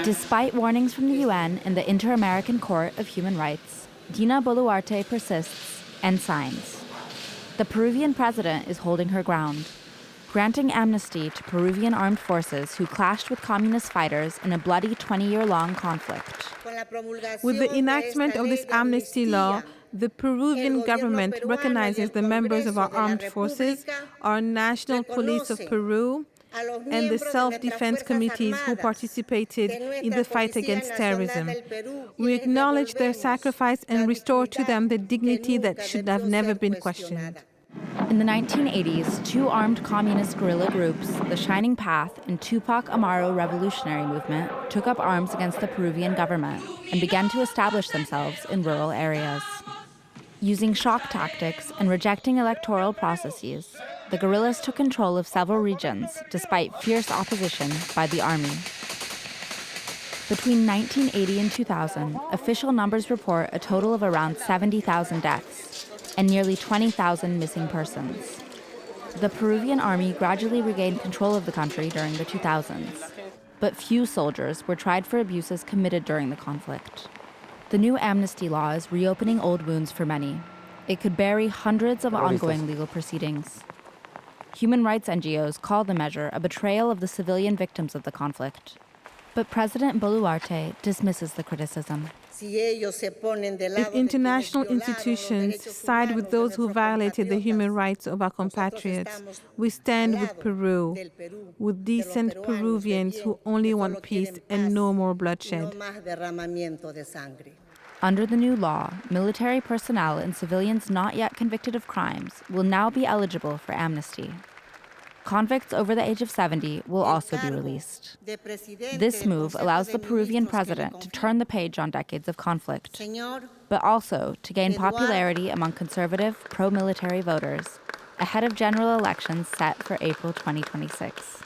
Despite warnings from the UN and the Inter-American Court of Human Rights, Dina Boluarte persists and signs. The Peruvian president is holding her ground, granting amnesty to Peruvian armed forces who clashed with communist fighters in a bloody 20-year-long conflict. With the enactment of this amnesty law, the Peruvian government recognizes the members of our armed forces, our National Police of Peru, and the self-defense committees who participated in the fight against terrorism. We acknowledge their sacrifice and restore to them the dignity that should have never been questioned. In the 1980s, two armed communist guerrilla groups, the Shining Path and Tupac Amaru Revolutionary Movement, took up arms against the Peruvian government and began to establish themselves in rural areas. Using shock tactics and rejecting electoral processes, the guerrillas took control of several regions despite fierce opposition by the army. Between 1980 and 2000, official numbers report a total of around 70,000 deaths and nearly 20,000 missing persons. The Peruvian army gradually regained control of the country during the 2000s, but few soldiers were tried for abuses committed during the conflict. The new amnesty law is reopening old wounds for many. It could bury hundreds of ongoing legal proceedings. Human rights NGOs call the measure a betrayal of the civilian victims of the conflict. But President Boluarte dismisses the criticism. If international institutions side with those who violated the human rights of our compatriots, we stand with Peru, with decent Peruvians who only want peace and no more bloodshed. Under the new law, military personnel and civilians not yet convicted of crimes will now be eligible for amnesty. Convicts over the age of 70 will also be released. This move allows the Peruvian president to turn the page on decades of conflict, but also to gain popularity among conservative, pro-military voters ahead of general elections set for April 2026.